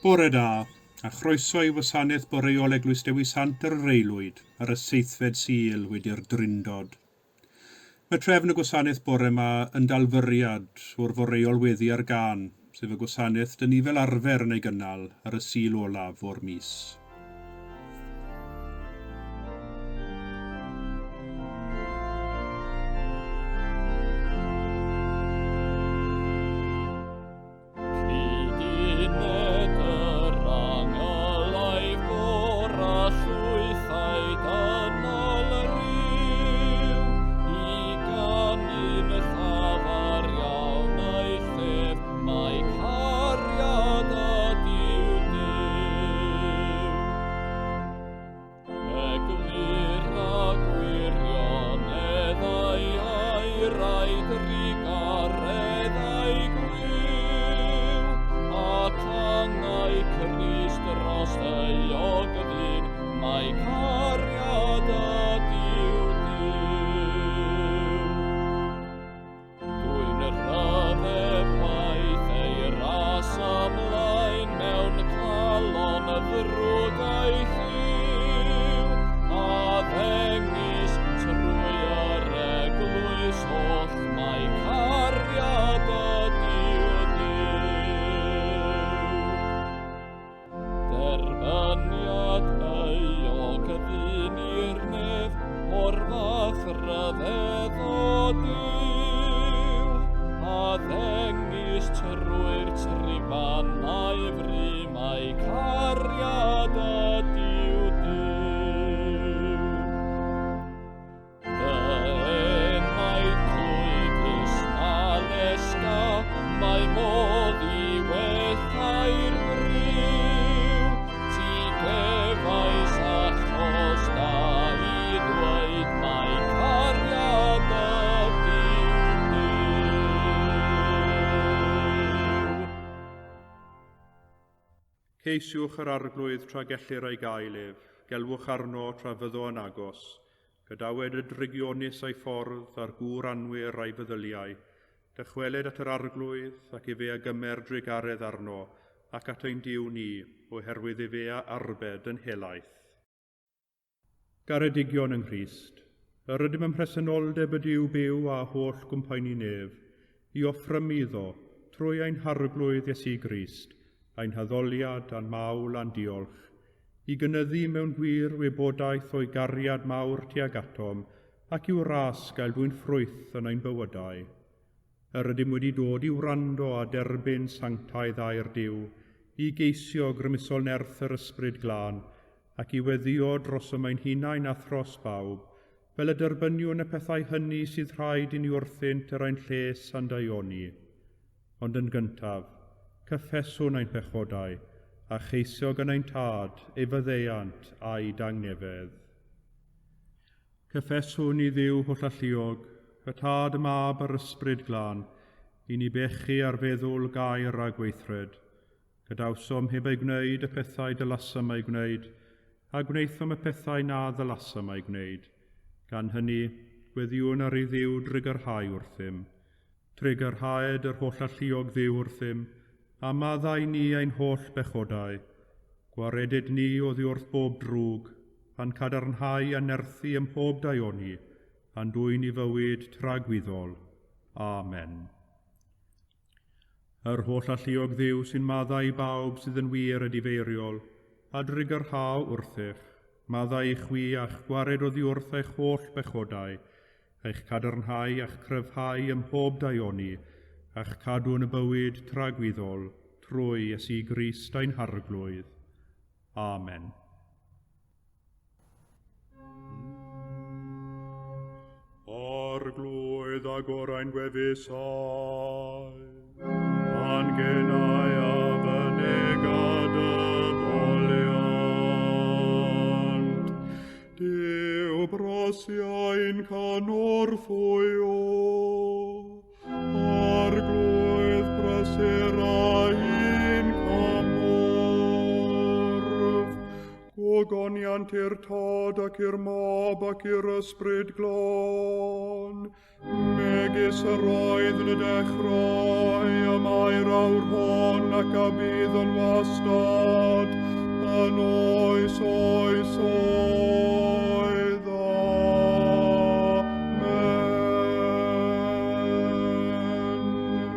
Bore da, a chroeso i wasanaeth boreol Eglwys Dewi Sant yr Reilwyd ar y 7fed Sul wedi'r drindod. Mae trefn y gwasanaeth bore yma yn dalfyriad o'r boreol weddi ar gân, sef y gwasanaeth dyn ni fel arfer yn ei gynnal ar y Sul olaf o'r mis. Ceisiwch yr arglwydd tra gellir ei gael gelwch arno tra fyddo yn agos, gydawed y drigionus ei ffordd a'r gŵr anwyr a'i feddyliau, dychweled at yr arglwydd ac i fe a gymer drigaredd arno, ac at ein diw ni, oherwydd i fe a arbed yn helaeth. Garedigion yng Nghrist, yr ydym yn presenoldeb y diw byw a holl gwmpaini nef, i offrym iddo, trwy ein harglwydd Iesu Grist, ein haddoliad a'n mawl a'n diolch, i gynyddu mewn gwir wybodaeth o'i gariad mawr tuag atom ac i'w ras gael dwi'n ffrwyth yn ein bywydau. Yr ydym wedi dod i'w wrando a derbyn sanctaidd a'r diw, i geisio grymusol nerth yr ysbryd glân ac i weddio dros ym ein hunain a thros bawb, fel y derbyniwn y pethau hynny sydd rhaid i ni wrthynt yr ein lles a'n daioni. Ond yn gyntaf, cyffeswn ein pechodau, a cheisio gan ein tad, ei fyddeiant a'i dangnefedd. Cyffeswn i ddiw holl alluog, y tad y mab ar ysbryd glân, i ni bechu ar feddwl gair a gweithred. Gydawsom heb ei gwneud y pethau dylasam ei gwneud, a gwneithom y pethau na ddylasam ei gwneud. Gan hynny, gweddiwn ar ei ddiw drigyrhau wrthym. Trigyrhaed yr holl alluog ddiw wrthym, a maddau ni ein holl bechodau. Gwaredid ni oddi wrth bob drwg, pan cadarnhau a nerthu ym mhob daioni, pan dwy'n i fywyd tragwyddol. Amen. Yr holl alluog ddiw sy'n maddau bawb sydd yn wir a difeiriol, a drigyrhaw wrthych, maddau i chwi a'ch gwared oddi wrth eich holl bechodau, eich cadarnhau a'ch cryfhau ym mhob daioni, a'ch cadw yn y bywyd tragwyddol, trwy Iesu Grist ein harglwydd. Amen. Arglwydd a gorau'n gwefusau, a'n genau a fynegad y boliant. Dyw brosiau'n canorffwyo, arglwydd brysur a un camorf, goniant i'r tod ac i'r mob ac i'r ysbryd glon. Megis yr oedd yn y dechrau, y mae'r awr hon ac a bydd yn wastad, yn oes oes oedd. Amen.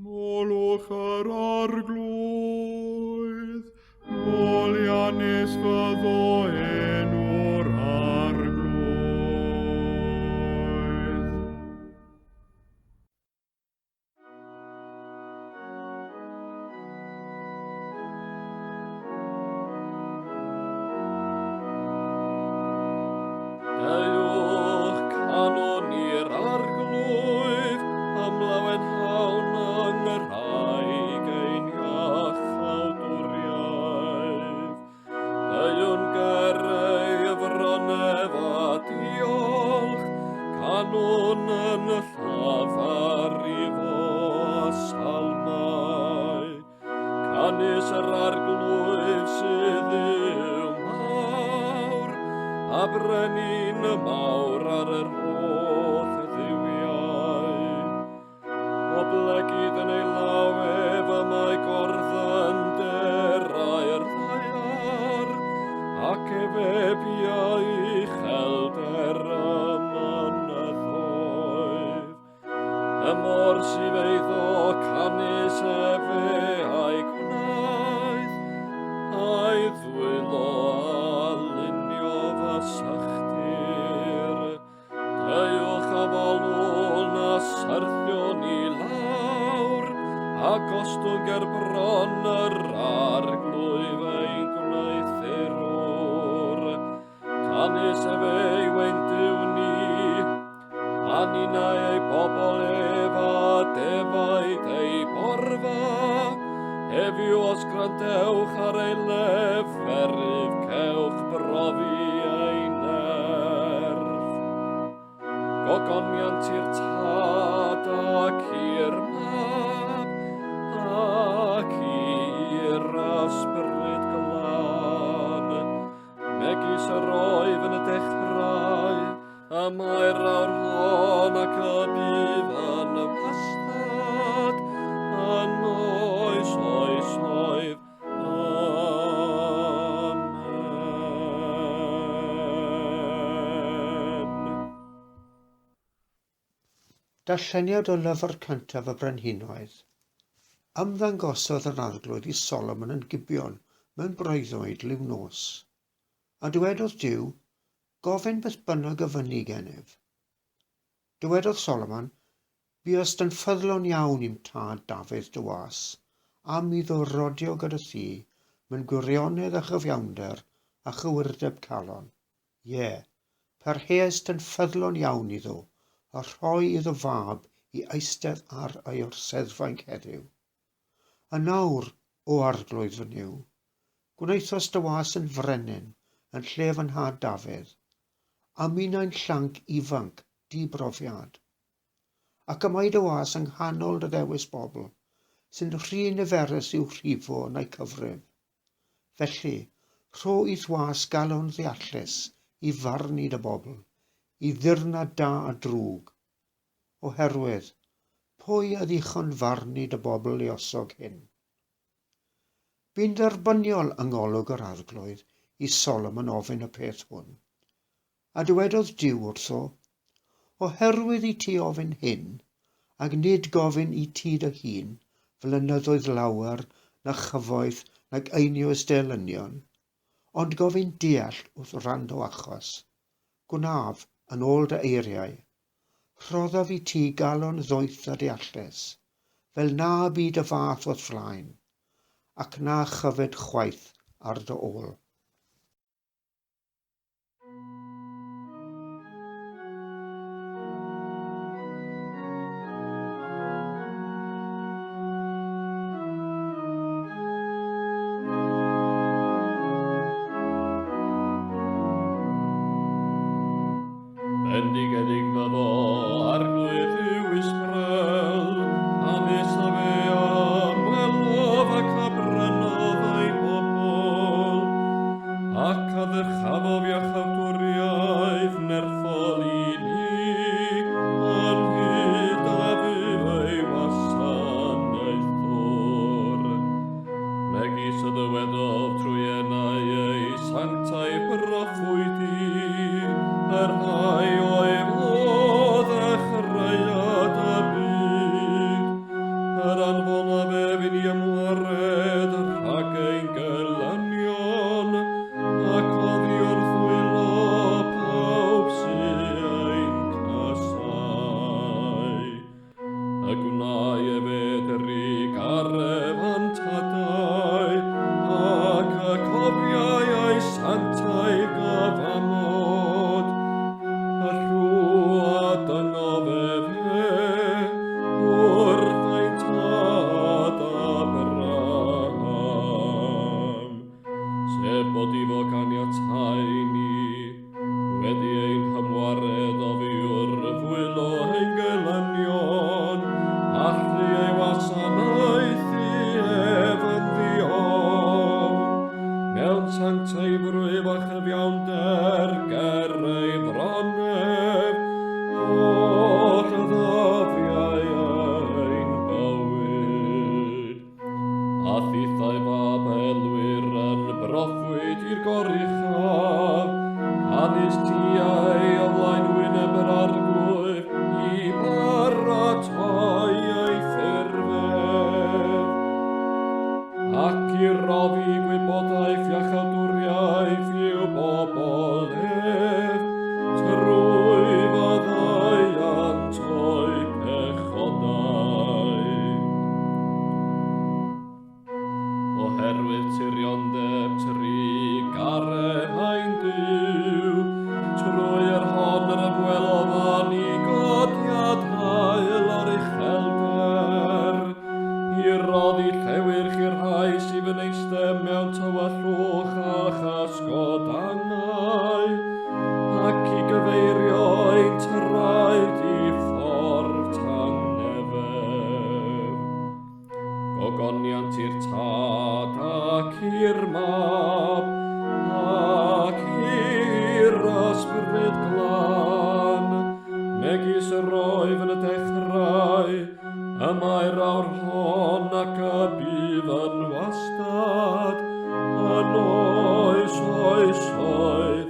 Molwch yr arglwydd, molianus fyddo enw'r arglwydd. Dewch canon i'r arglwydd, am lawen hawn yng ngyrhaeg ein iach awdwriaeth. Deiwn gerau fronef a diolch, canon yn y llafar i fo a salmau. Canis yr arglwydd sydd yw mawr, a brenin y mawr ar yr holl ddiwiau. O blegyd yn ei lawef y mae gorddan derau'r ddaiar, ac efebiau uchelder y mynyddoedd. Y mor sydd eiddo canis efe a'i gwnaeth, a'i ddwylo a lunio fasachtir. Dewch a folwn a syrthion i lawr, a gostwng ger bron yr arglwydd ein gwnaethurwr. Canis efe ei wendiw ni, a nina ei bobl ef a defaid ei borfa. Heddiw os grandewch ar ei leferydd, cewch brofi ei nerf. Gogoniant i'r tad ac i'r mab, ac i'r ysbryd glân. Megis yr oedd yn y dechrau, a mae'r awr hon ac y bydd yn y wastad, yn oes oes oedd. Amen. Darlleniad o lyfr cyntaf y Brenhinoedd. Ymddangosodd yr arglwydd i Solomon yn Gibeon mewn breuddwyd liw nos. A dywedodd Duw, gofyn beth bynnag y fyny gennyf. Dywedodd Solomon, buost yn ffyddlon iawn i'm tad Dafydd dy was, am iddo rodio gyda thi mewn gwirionedd a chyfiawnder a chywirdeb calon. Ie, parheast yn ffyddlon iawn iddo, a rhoi iddo fab i eistedd ar ei orseddfaen heddiw. A nawr, o arglwydd fy niw, gwnaethos dy was yn frenin yn lle fy nhad Dafydd, a minnau'n llanc ifanc dibrofiad. Ac y mae dy was yng nghanol dy ddewis bobl, sy'n rhy niferus i'w rhifo neu cyfrif. Felly, rho i ddwas galon ddeallus i farnu dy bobl, i ddirna da a drwg. Oherwydd, pwy a ddichon farnu dy bobl luosog hyn? Bu'n dderbyniol yng ngolwg yr arglwydd i Solomon ofyn y peth hwn. A dywedodd Duw wrtho, oherwydd i ti ofyn hyn, ac nid gofyn i ti dy hun, flynyddoedd lawer na chyfoeth nag einios delynion, ond gofyn deall wrth rando achos. Gwnaf yn ôl dy eiriau, rhoddaf i ti galon ddwyth a deallus, fel na byd y fath o'r flaen, ac na chyfed chwaith ar dy ôl. Bendigedig fyddo arglwydd yw Israel, anis a fe amwelodd ac abrynodd ei bobl. Dywedodd trwy enau ei sanctau proffwydi, yr rhai o'i fodd a chreuad y byd, yr anfonaf efyn i ymwared rhag ein gelynion, ac oddi wrth wylo pawb sy'n ein casau. Y gwnau efyd yr i garefantadau, ac y cofiau ei santau gafamod, y rhw a dynof wrth ein tad Abraham, sef bod i fo ganiatau ni, wedi ein hymwared o fiwr fwylo ein gelynion, allu ei wasanaethu efn ddiofn, mewn sanctau frwyf a chyfiawnder ger ei bronef, o'r ddyddiau ein bywyd. A thithau Babelwyr yn broffwyd i'r goruchaf, canis tiau o flaen wyneb yr arglwydd i baratoi ei ffurfedd, ac i roddi gwybodaeth a chadwriaeth i'w bobl ef, trwy faddaiant o'i pechodau. Oherwydd tirioneb tri garef ein Duw, trwy'r hon yr ymwelodd ni godiad hael ar uchelder, i roddi llewyrch i'r rhai sydd yn eistedd mewn tywallwch a chasgodangau, ac i gyfeirio ein traed i ffordd tangnefedd. Gogoniant i'r tad ac i'r mab, ac i'r ysbryd glân, megis yr roedd yn y dechrau, y mae'r awr hon ac y bydd yn wastad, yn oes oesoedd.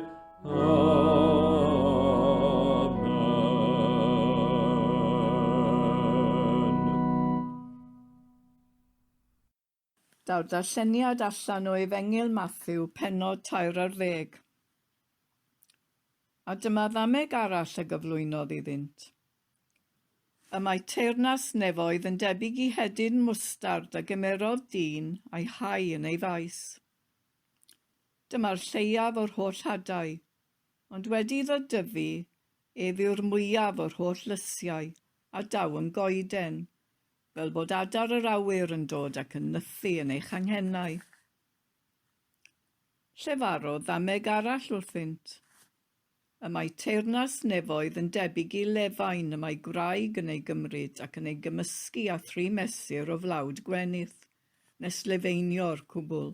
Daw'r darlleniad allan o Efengyl Mathew, pennod 13. A dyma ddameg arall y gyflwynodd iddynt. Y mae teyrnas nefoedd yn debyg i hedyn mwstard a gymerodd dyn a'i hau yn ei faes. Dyma'r lleiaf o'r holl hadau, ond wedi iddo dyfu, ef yw'r mwyaf o'r holl lysiau, a daw yn goeden, fel bod adar yr awyr yn dod ac yn nythu yn eich anghennau. Llefarodd ddameg arall wrthynt. Y mae teyrnas nefoedd yn debyg i lefain y mae gwraig yn ei gymryd ac yn ei gymysgu a 3 mesur o flawd gwenith, nes lefeinio'r cwbl.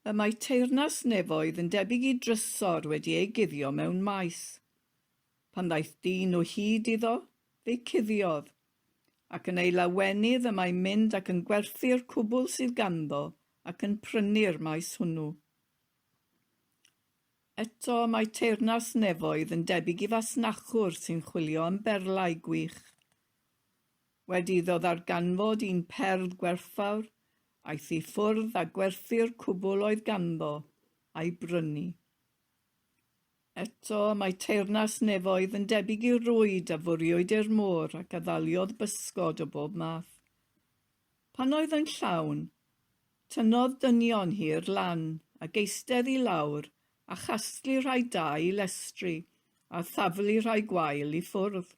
Y mae teyrnas nefoedd yn debyg i drysor wedi ei guddio mewn maes. Pan ddaeth dyn o hyd iddo, fe cuddiodd, ac yn ei lawenydd y mae'n mynd ac yn gwerthu'r cwbl sydd ganddo ac yn prynu'r maes hwnnw. Eto mae teyrnas nefoedd yn debyg i fasnachwr sy'n chwilio am berlau gwych. Wedi iddo ddarganfod un perl gwerthfawr, aeth i ffwrdd a gwerthu'r cwbl oedd ganddo a'i brynu. Eto mae teyrnas nefoedd yn debyg i rwyd a fwriwyd i'r môr ac addaliodd bysgod o bob math. Pan oedd yn llawn, tynnodd dynion hi'r lan a geistedd i lawr a chastlu rhai da i lestri a thaflu rhai gwael i ffwrdd.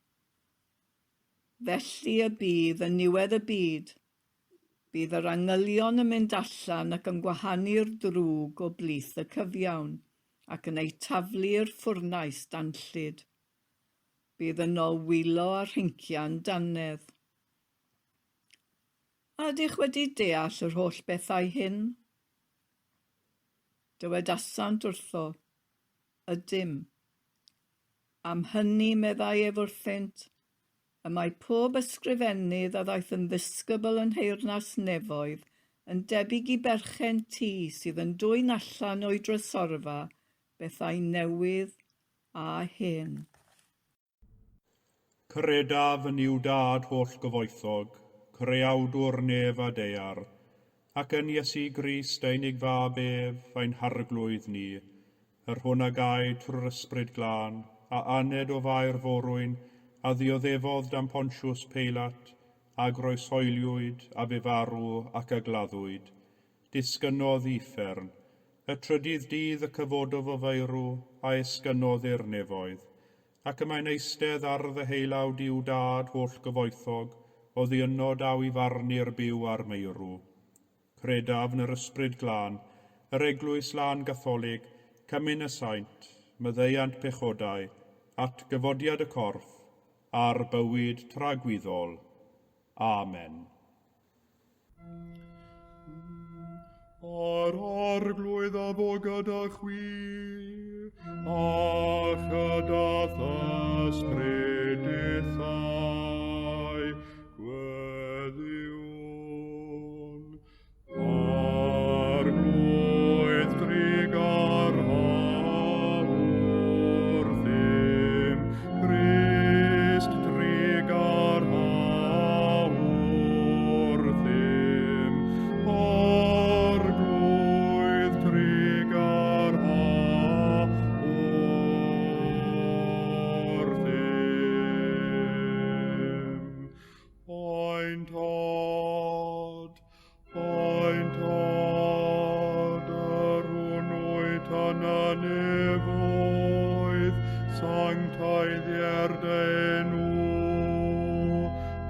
Felly y bydd yn niwedd y byd. Bydd yr angylion yn mynd allan ac yn gwahanu'r drwg o blith y cyfiawn ac yn ei taflu'r ffwrnais danllyd. Bydd yno wylo a rhincian dannedd. Ydych wedi deall yr holl bethau hyn? Dywedasant wrtho, ydym. Am hynny meddai ef wrthynt, y mae pob ysgrifennydd a ddaeth yn ddisgybl yn nheyrnas nefoedd yn debyg i berchen tŷ sydd yn dwyn allan o'i drysorfa bethau newydd a hen. Credaf yn i'w dad holl gyfoethog, creawdwr nef a deiar, ac yn Iesu Grist einig fab ef, ein harglwydd ni, yr hwn a gai trwy'r ysbryd glân, a aned o fair forwyn, a ddioddefodd dan Pontiws Peilat, a groesoeliwyd, a fe farw ac a gladdwyd. Disgynnodd uffern, y trydydd dydd y cyfododd o feirw, a esgynnodd i'r nefoedd, ac y mae'n eistedd ar ddeheilawd i'w dad holl gyfoethog, o ddiynod aw i farnu'r byw ar meirw. Credaf yn yr ysbryd glân, yr eglwys lân gatholig, cymyn y saint, myddeiant pechodau, at gyfodiad y corff, a'r bywyd tragwyddol. Amen. Ar arglwydd a fo gyda chwi, a chydath ysbryd ithau, gweddiwn. Arglwydd drig ar hawr ddim, Crist drig ar hawr ddim, arglwydd drig ar hawr ddim. Oen tad, yr hwnnwyd tan a nefoedd, sanctaidd enw,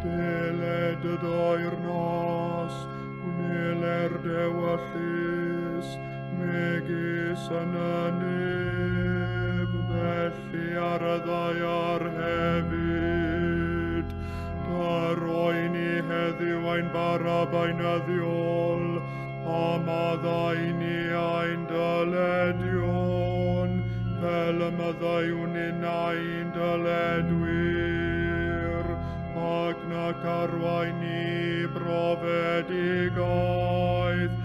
deled y dair nas, wneler dewallus, megis yn y nef, felly ar y ddaiar hefyd. Dar oen i heddiw ein barab ein addiol, a maddau ni ein dyledion, fel y maddaiwn in ein dyledwyr, ac nac arwain ni brofedigaeth,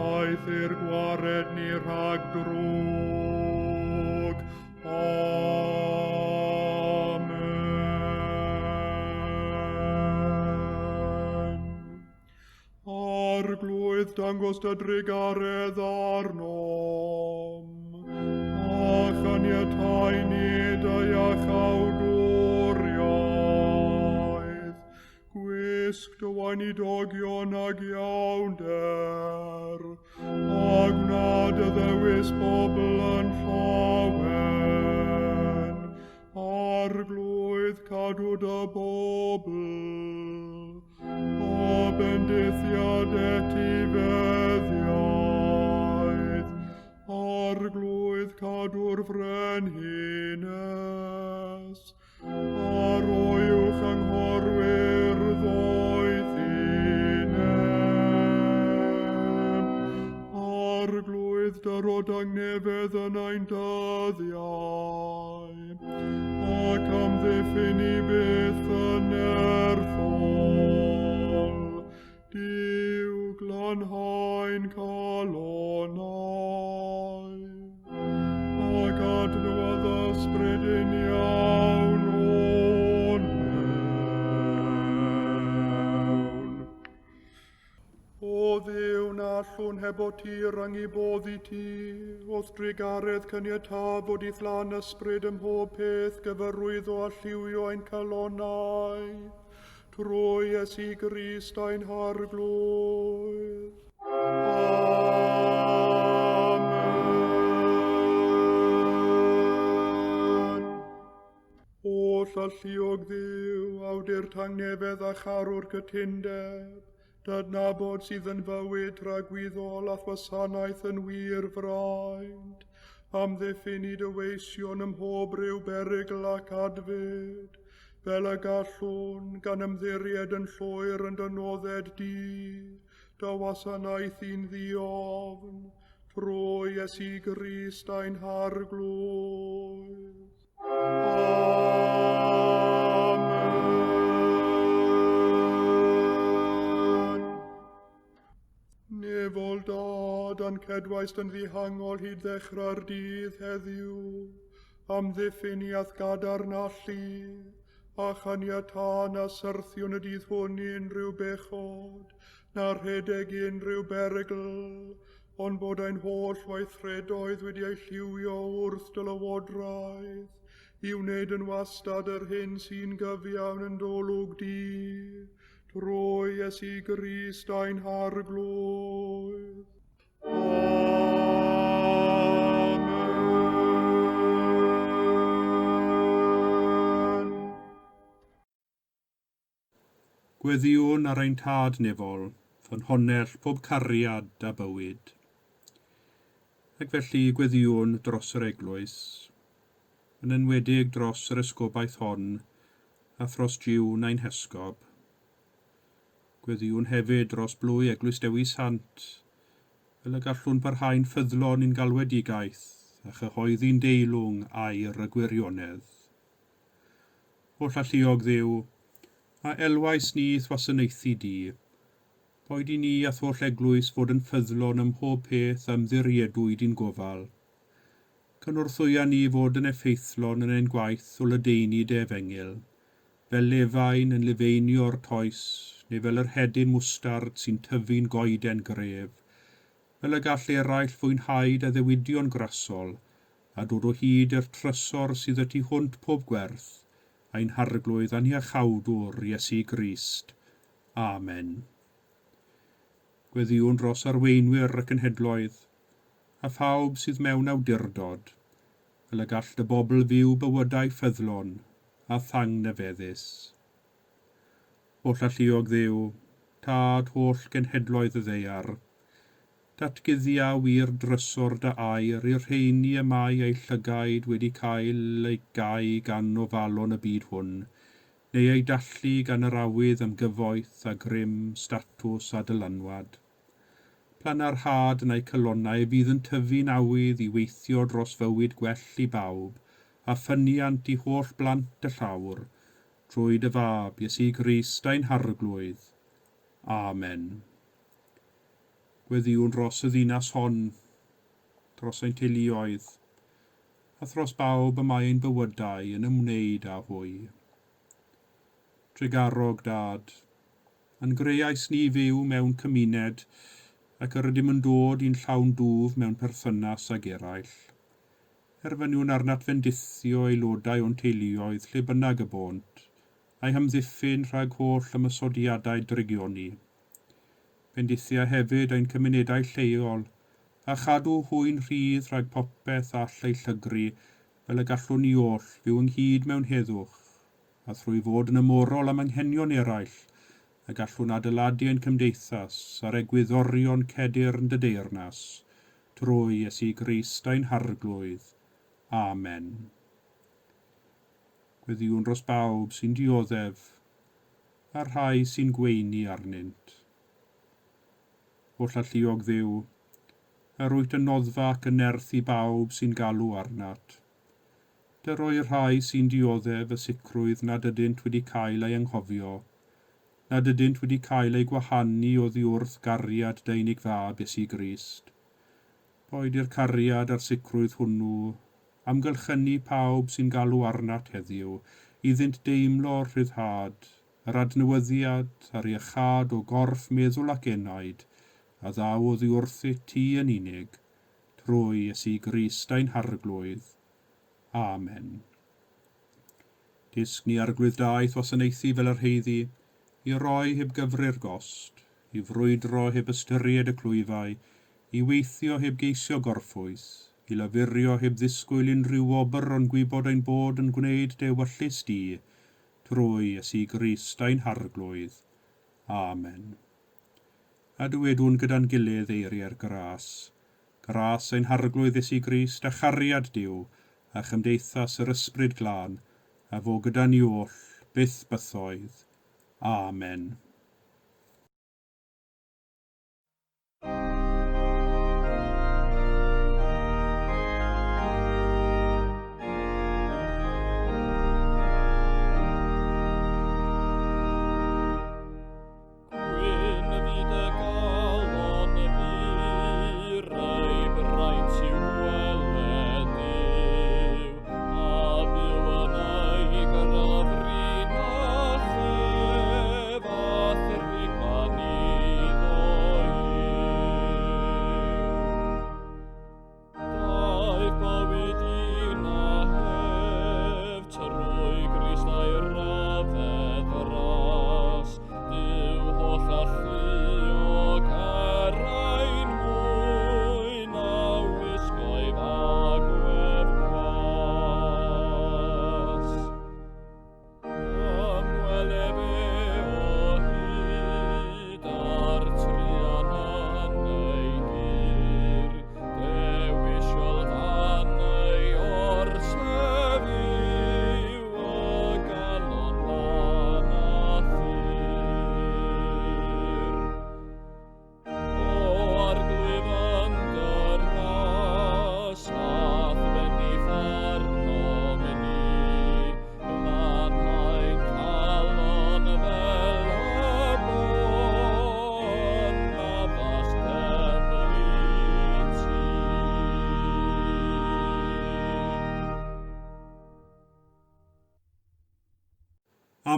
aeth i'r gwared ni rhag drwg. Amen. Arglwydd dangos dy drigaredd arnom, a chaniatau ni dy iachawdwriaeth, gwisg dy wain i dogion ag iawnder, a gnad y ddewis bobl yn llawen, arglwydd cadw dy bobl, o bendithiad etifeddiaeth, arglwydd cadw'r frenhines, ar oywch anghorwyr ddoethinem, arglwydd dyrod angnefedd yn ein dyddiau, ac amddiffyn i byth yn erthol, Duw glanhaen calonau, ac adnodd ysbryd yn iawn o'n mewn. O Dduw na allwn heb o ti rang i boddi ti, wrth drigaredd cyniatafod i thlan ysbryd ym mhob peth gyfarwyddo a lliwio ein calonau, trwy Iesu Grist ein harglwydd. Amen. O llalliog Dduw, awdur tangnefedd a charwr cytundeb, dydnabod sydd yn fywyd rhagwyddol a thwasanaeth yn wir fraint, amddiffyn i dyweision ym mhob ryw berygl ac adfyd, fel y gallwn gan ymddiried yn llwyr yn dynodded di, dy wasanaeth i'n ddiofn, trwy Iesu Grist ein harglwydd. Amen. Nefol dad a'n cedwaist yn ddihangol hyd ddechrau'r dydd heddiw, am ddiffiniaeth gadarnallu, a chaniatân a syrthiwn y dydd hwn i unrhyw bechod, na rhedeg i unrhyw berygl, ond bod ein holl weithredoedd wedi ei lliwio wrth dylywodraeth, i wneud yn wastad yr hyn sy'n gyfiawn yn dolwg di, trwy Iesu Grist ein harglwydd. Amen. Gweddiwn ar ein tad nefol, ffynhonnell pob cariad a bywyd. Ac felly gweddiwn dros yr eglwys, yn enwedig dros yr esgobaeth hon, a thros Jiwn ein hesgob. Gweddiwn hefyd dros blwy eglwys Dewi Sant, fel y gallwn parhau'n ffyddlon i'n galwedigaeth a chyhoeddi'n deilwng air y gwirionedd. O llalluog Dduw, a elwais ni thwasanaethu di, boed i ni a tholl eglwys fod yn ffyddlon ym mhob peth ymddiriedwyd i'n gofal. Cynwrthwya ni fod yn effeithlon yn ein gwaith o ledeini de efengil, fel lefain yn lefeinio'r toes, neu fel yr hedyn mwstard sy'n tyfu'n goeden gref, fel y gall eraill fwynhau a ddewidion grasol, a dod o hyd i'r trysor sydd y tu hwnt pob gwerth, ein harglwydd aniachawdwr Iesu Grist. Amen. Gweddiwn dros arweinwyr ac cenhedloedd, a phawb sydd mewn awdurdod, fel y gall dy bobl fyw bywydau ffyddlon a thangnefeddus. O llalluog Dduw, tad holl genhedloedd y ddeiar, datguddia wir drysor dy air i'r rheini y mae ei llygaid wedi cael ei gau gan ofalon y byd hwn, neu ei dallu gan yr awydd am gyfoeth a grym, statws a dylanwad. Plan ar had yn ei cylonnau fydd yn tyfu'n awydd i weithio dros fywyd gwell i bawb, a ffyniant i holl blant y llawr, trwy dy fab Iesu Grist ein harglwydd. Amen. Gweddiwn dros y ddinas hon, dros ein teuluoedd, a thros bawb y mae ein bywydau yn ymwneud â hwy. Tregarog dad, yn greais ni fyw mewn cymuned ac yr ydym yn dod i'n llawn dwf mewn perthynas ag eraill. Erfyniwn arnat fendithio aelodau o'n teuluoedd lle bynnag y bont, a'i hymddiffyn rhag holl ymysodiadau drigioni. Bendithia hefyd ein cymunedau lleol, a chadw hwy'n rhydd rhag popeth all ei llygru fel y gallwn ni oll fyw ynghyd mewn heddwch, a thrwy fod yn ymorol am anghenion eraill, a gallwn adeiladu ein cymdeithas ar egwyddorion cedir yn dy deyrnas, trwy Iesu Grist ein harglwydd. Amen. Gweddiwn dros bawb sy'n dioddef, a rhai sy'n gweini arnynt. O llalluog Dduw, a rwyt yn noddfa ac yn nerth i bawb sy'n galw arnat. Dy roi rhai sy'n dioddef y sicrwydd nad ydynt wedi cael ei anghofio, nad ydynt wedi cael ei gwahanu oddi wrth gariad dy unig fab Iesu Grist. Boed i'r cariad a'r sicrwydd hwnnw, amgylchynu pawb sy'n galw arnat heddiw, iddynt deimlo rhyddhad, yr adnewyddiad a'r iechad o gorff meddwl ac enaid, a ddaw oddi wrth ti yn unig, trwy Iesu Grist ein harglwydd. Amen. Disg ni arglwyddau thwasanaethu fel yr heiddi, i roi heb gyfri'r gost, i frwydro heb ystyried y clwyfau, i weithio heb geisio gorffwys, i lafurio heb ddisgwyl unrhyw wobr ond gwybod ein bod yn gwneud dewyllus di, trwy Iesu Grist ein harglwydd. Amen. A dywedwn gyda'n gilydd eiriau'r gras ein harglwydd Iesu Grist a chariad Duw, a chymdeithas yr ysbryd glân, a fo gyda ni oll, byth bythoedd. Amen. Gwyn y fyd y galon y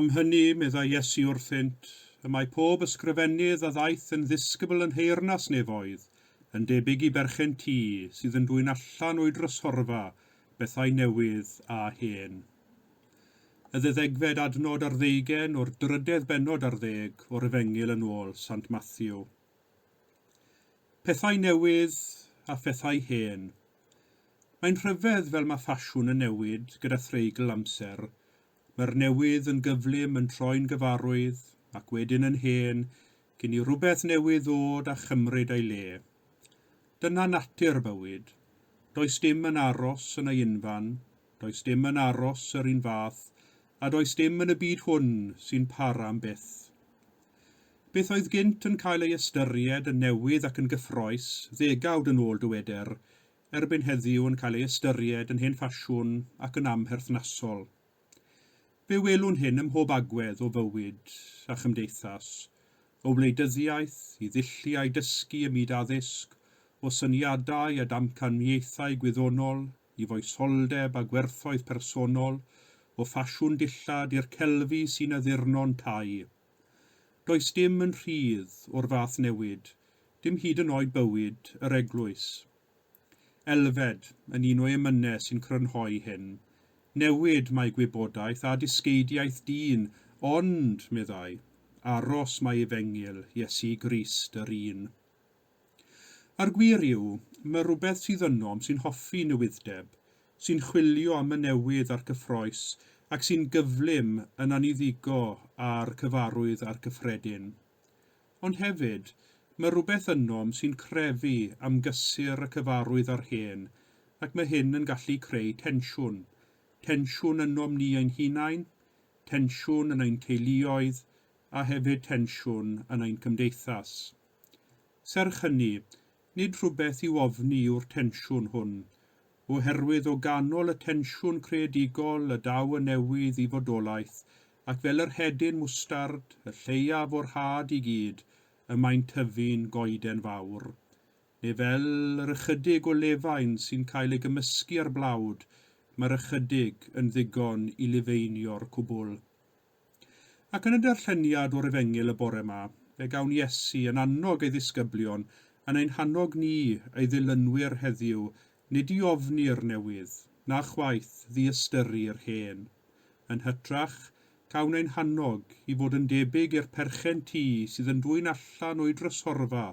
Am hynny, meddai Iesu wrthynt, y mae pob ysgrifennydd a ddaeth yn ddisgybl yn heirnas nefoedd, yn debyg i berchen tŷ sydd yn dwy'n allan o'i drysorfa bethau newydd a hen. Y ddeuddegfed adnod ar 20 o'r 10 bennod ar 10 o'r Efengyl yn ôl Sant Matthew. Pethau newydd a phethau hen. Mae'n rhyfedd fel mae ffasiwn yn newid gyda threigl amser. Mae'r newydd yn gyflym yn troi'n gyfarwydd ac wedyn yn hen cyn i rhywbeth newydd ddod a chymryd ei le. Dyna natur bywyd. Does dim yn aros yn ei unfan, does dim yn aros yr un fath, a does dim yn y byd hwn sy'n para am byth. Beth oedd gynt yn cael ei ystyried yn newydd ac yn gyffroes, ddegawd yn ôl dyweder, erbyn heddiw yn cael ei ystyried yn hen ffasiwn ac yn amherthnasol. Fe welwn hyn ym mhob agwedd o fywyd a chymdeithas, o wleidyddiaeth i ddilliau dysgu ym myd addysg, o syniadau a damcaniaethau gwyddonol, i foesoldeb a gwerthoedd personol, o ffasiwn dillad i'r celfi sy'n addurno'n tai. Does dim yn rhydd o'r fath newid, dim hyd yn oed bywyd yr eglwys. Elfed yn un o'i emynau sy'n crynhoi hyn. Newid mae gwybodaeth a disgeidiaeth dyn, ond, meddai, aros mae Efengyl Iesu Grist yr un. A'r gwir yw, mae rhywbeth sydd ynom sy'n hoffi newyddeb, sy'n chwilio am y newydd a'r cyffroes, ac sy'n gyflym yn aniddigo a'r cyfarwydd a'r cyffredin. Ond hefyd, mae rhywbeth ynom sy'n crefu am gysur y cyfarwydd a'r hen, ac mae hyn yn gallu creu tensiwn. Tensiwn ynom ni ein hunain, tensiwn yn ein teuluoedd, a hefyd tensiwn yn ein cymdeithas. Serch hynny, nid rhywbeth i'w ofni yw'r tensiwn hwn, oherwydd o ganol y tensiwn creadigol y daw y newydd i fodolaeth, ac fel yr hedyn mwstard, y lleiaf o'r had i gyd, y mae'n tyfu'n goeden fawr. Neu fel yr ychydig o lefain sy'n cael ei gymysgu ar blawd, mae'r ychydig yn ddigon i lifeinio'r cwbl. Ac yn y darlleniad o'r Efengyl y bore yma, fe gawn Iesu yn annog ei ddisgyblion, yn ein hannog ni ei ddilynwyr heddiw, nid i ofni'r newydd, na chwaith ddiystyru'r hen. Yn hytrach, cawn ein hannog i fod yn debyg i'r perchen tŷ sydd yn dwy'n allan o'i drysorfa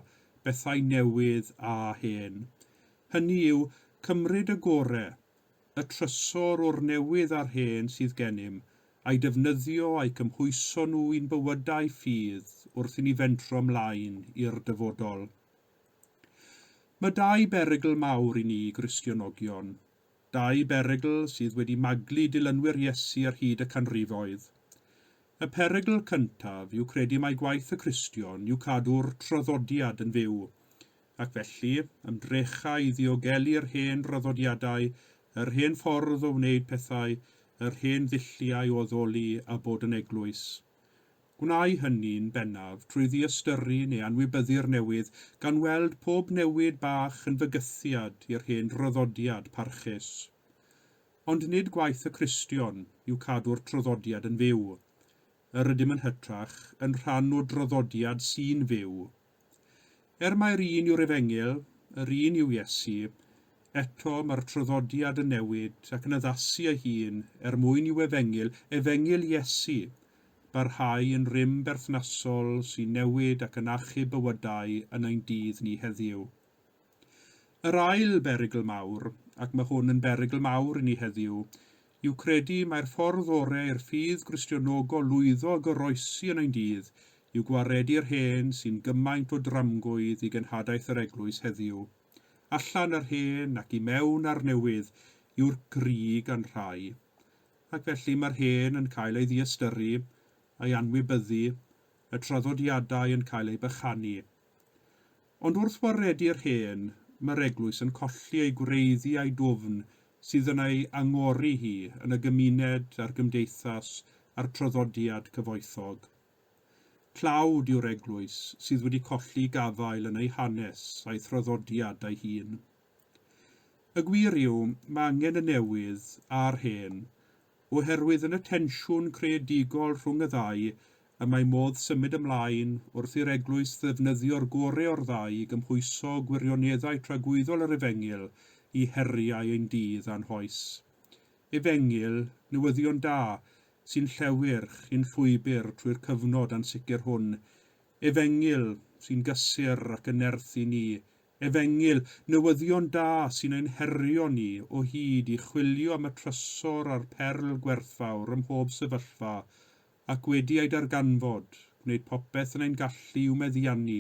bethau newydd a hen. Hynny yw cymryd y gorau, y trysor o'r newydd a'r hen sydd gennym, a'i defnyddio a'i cymhwyso nhw i'n bywydau ffydd wrth i ni fentro ymlaen i'r dyfodol. Mae dau berygl mawr i ni Gristionogion, dau berygl sydd wedi maglu dilynwyr Iesu ar hyd y canrifoedd. Y perygl cyntaf yw credu mai gwaith y Cristion yw cadw'r traddodiad yn fyw, ac felly ymdrecha i ddiogelu'r hen draddodiadau, yr hen ffordd o wneud pethau, yr hen ddilliau o addoli a bod yn eglwys. Gwnau hynny'n bennaf trwy ddiystyru neu anwybyddu'r newydd gan weld pob newid bach yn fygythiad i'r hen draddodiad parchus. Ond nid gwaith y Cristion yw cadw'r traddodiad yn fyw. Yr ydym yn hytrach yn rhan o draddodiad sy'n fyw. Mae'r un yw'r Efengyl, yr un yw Iesu, eto mae'r traddodiad yn newid ac yn addasu ei hun mwyn i'w Efengyl Iesu, barhau yn rym berthnasol sy'n newid ac yn achub bywydau yn ein dydd ni heddiw. Yr ail berygl mawr, ac mae hwn yn berygl mawr i ni heddiw, yw credu mae'r ffordd orau i'r ffydd Gristionogol lwyddo goroesi yn ein dydd yw gwaredu'r hen sy'n gymaint o dramgwydd i genhadaeth yr eglwys heddiw. Allan yr hen ac i mewn ar newydd yw'r grig yn rhai, ac felly mae'r hen yn cael ei ddiystyru, a'i anwybyddu, y traddodiadau yn cael ei bychanu. Ond wrth waredu'r hen, mae'r eglwys yn colli ei gwreiddi a'i dwfn sydd yn ei angori hi yn y gymuned a'r gymdeithas a'r traddodiad cyfoethog. Tlawd yw'r eglwys sydd wedi colli gafael yn ei hanes a'i traddodiad ei hun. Y gwir yw, mae angen y newydd a'r hen, oherwydd yn y tensiwn creadigol rhwng y ddau, y mae modd symud ymlaen wrth i'r eglwys ddefnyddio'r gorau o'r ddau i gymhwyso gwirioneddau tragwyddol yr Efengil i heriau ein dydd a'n hoes. Efengil, newyddion da, sy'n llewyrch, i'n llwybr trwy'r cyfnod ansicr hwn. Efengil sy'n gysur ac yn nerth i ni. Efengil, newyddion da sy'n ein herio ni o hyd i chwilio am y trysor a'r perl gwerthfawr ym mhob sefyllfa, ac wedi ei darganfod, gwneud popeth yn ein gallu i'w meddiannu,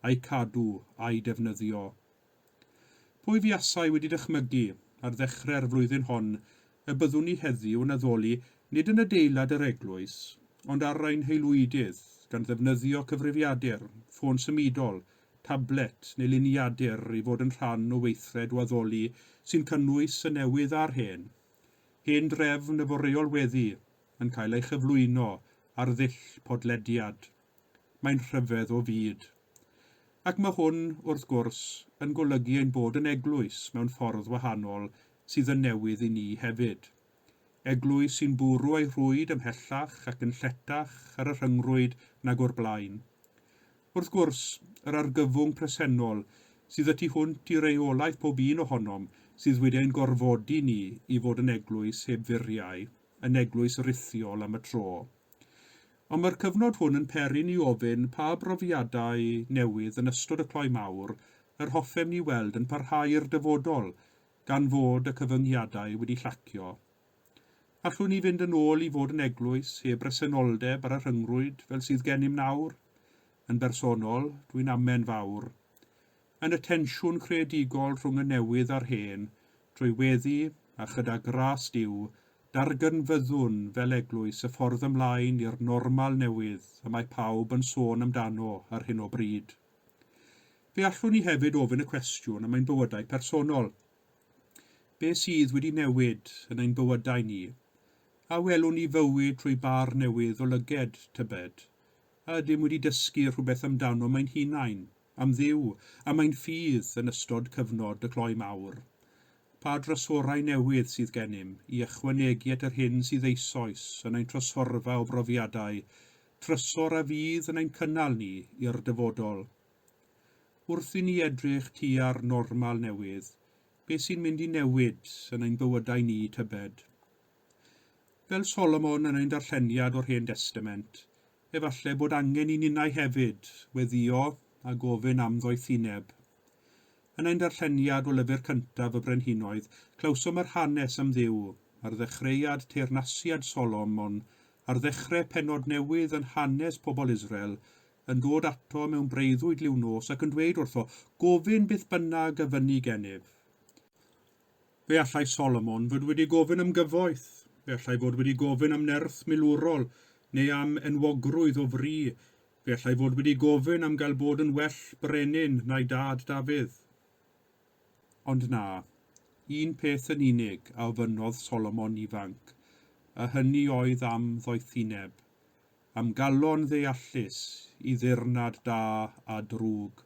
a'i cadw a'i defnyddio. Pwy fiasau wedi dychmygu ar ddechrau'r flwyddyn hon y byddwn ni heddiw yn addoli nid yn adeilad yr eglwys, ond ar ein heilwydydd gan ddefnyddio cyfrifiadur, ffôn symudol, tablet neu luniadur i fod yn rhan o weithred o addoli sy'n cynnwys y newydd a'r hen. Hen drefn efo reolweddu yn cael ei chyflwyno ar ddull podlediad. Mae'n rhyfedd o fyd. Ac mae hwn, wrth gwrs, yn golygu ein bod yn eglwys mewn ffordd wahanol sydd yn newydd i ni hefyd. Eglwys sy'n bwrw ei rwyd ymhellach ac yn lletach ar y rhyngrwyd nag o'r blaen. Wrth gwrs, yr argyfwng presennol sydd y tu hwnt i reolaeth pob un ohonom sydd wedi ein gorfodi ni i fod yn eglwys heb furiau, yn eglwys rithiol am y tro. Ond mae'r cyfnod hwn yn peri ni ofyn pa brofiadau newydd yn ystod y cloi mawr yr hoffem ni weld yn parhau'r dyfodol gan fod y cyfyngiadau wedi llacio. Allwn ni fynd yn ôl i fod yn eglwys heb resenoldeb ar y rhyngrwyd fel sydd gennym nawr? Yn bersonol, dwi'n amen fawr. Yn y tensiwn creadigol rhwng y newydd a'r hen, trwy weddi a chyda gras diw, dargynfyddwn fel eglwys y ffordd ymlaen i'r normal newydd y mae pawb yn sôn amdano ar hyn o bryd. Fe allwn ni hefyd ofyn y cwestiwn am ein bywydau personol. Be sydd wedi newid yn ein bywydau ni? A welwn ni fywyd trwy bar newydd o lyged tybed? A dim wedi dysgu rhywbeth amdano mae'n hunain, am ddiw, am ein ffydd yn ystod cyfnod y cloi mawr? Pa drysorau newydd sydd gennym i ychwanegu at yr hyn sydd eisoes yn ein trosforfa o brofiadau, trysor a fydd yn ein cynnal ni i'r dyfodol. Wrth i ni edrych tua'r normal newydd, be sy'n mynd i newid yn ein bywydau ni tybed? Fel Solomon yn ein darlleniad o'r Hen Testament, efallai bod angen i ninnau hefyd weddio a gofyn am ddoethineb. Yn ein darlleniad o lyfr cyntaf y Brenhinoedd, clywsom yr hanes am Dduw, ar ddechreuad teyrnasiad Solomon, ar ddechrau pennod newydd yn hanes pobl Israel, yn dod ato mewn breuddwyd liwnos ac yn dweud wrtho, gofyn beth bynnag y fyny gennyf. Fe allai Solomon fod wedi gofyn am gyfoeth, fe allai fod wedi gofyn am nerth milwrol, neu am enwogrwydd o fri, fe allai fod wedi gofyn am gael bod yn well brenin na'i dad Dafydd. Ond na, un peth yn unig a ofynnodd Solomon ifanc, a hynny oedd am ddoethineb, am galon ddeallus i ddirnad da a drwg.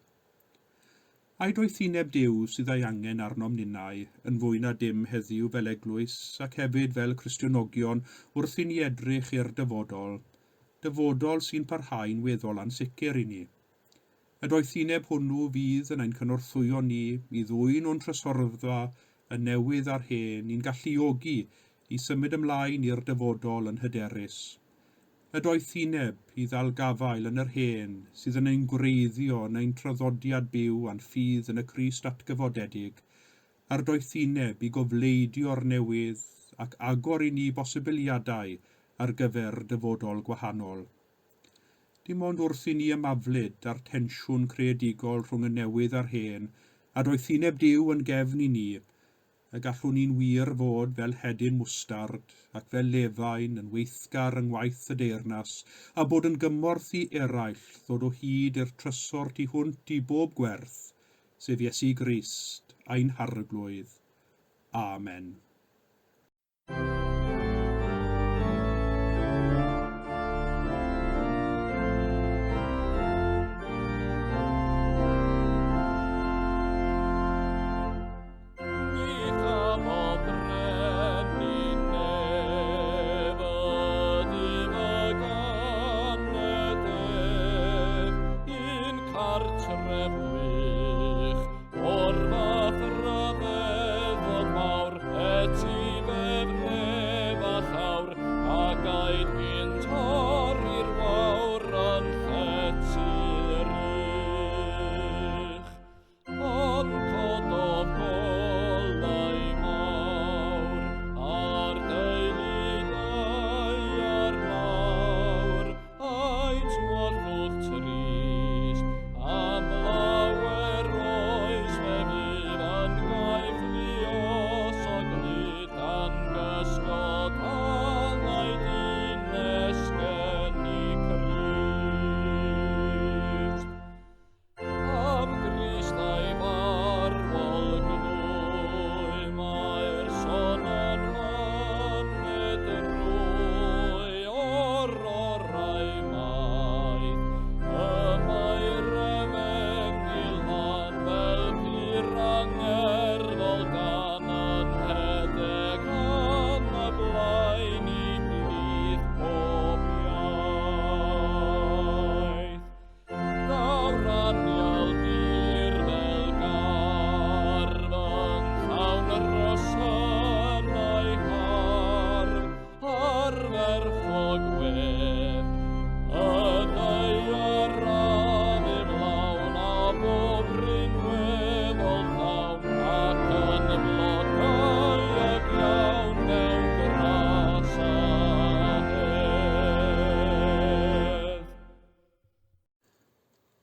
A'i doethineb Duw sydd ei angen arnom ninnau yn fwy na dim heddiw fel eglwys ac hefyd fel Cristionogion wrth i ni edrych i'r dyfodol sy'n parhau'n weddol ansicr i ni. Y doethineb hwnnw fydd yn ein cynorthwyo ni i ddwyn o'n trysorfa y newydd a'r hen ni'n galluogi i symud ymlaen i'r dyfodol yn hyderus. Y doethineb i ddal gafael yn yr hen sydd yn ein gwreiddio yn ein traddodiad byw a'n ffydd yn y Crist atgyfodedig, a'r doethineb i gofleidio'r newydd ac agor i ni bosibiliadau ar gyfer dyfodol gwahanol. Dim ond wrth i ni ymaflyd ar tensiwn creadigol rhwng y newydd a'r hen, a doethineb Duw yn gefn i ni, y gallwn ni'n wir fod fel hedyn mwstard ac fel lefain yn weithgar yng ngwaith y deyrnas, a bod yn gymorth i eraill ddod o hyd i'r trysor tu hwnt i bob gwerth, sef Iesu Grist a'n harglwydd. Amen.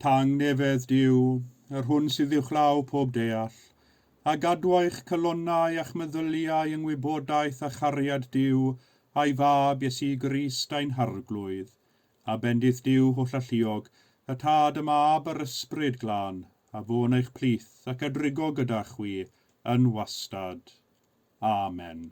pang nefedd Duw, yr hwn sydd uwchlaw pob deall, a gadwa'ch calonnau a'ch meddyliau yng ngwybodaeth a chariad Duw a'i fab Iesu Grist a'n harglwydd, a bendith Duw holl alluog, y tad y mab yr ysbryd glân, a fo'n eich plith ac adrigo gyda chwi yn wastad. Amen.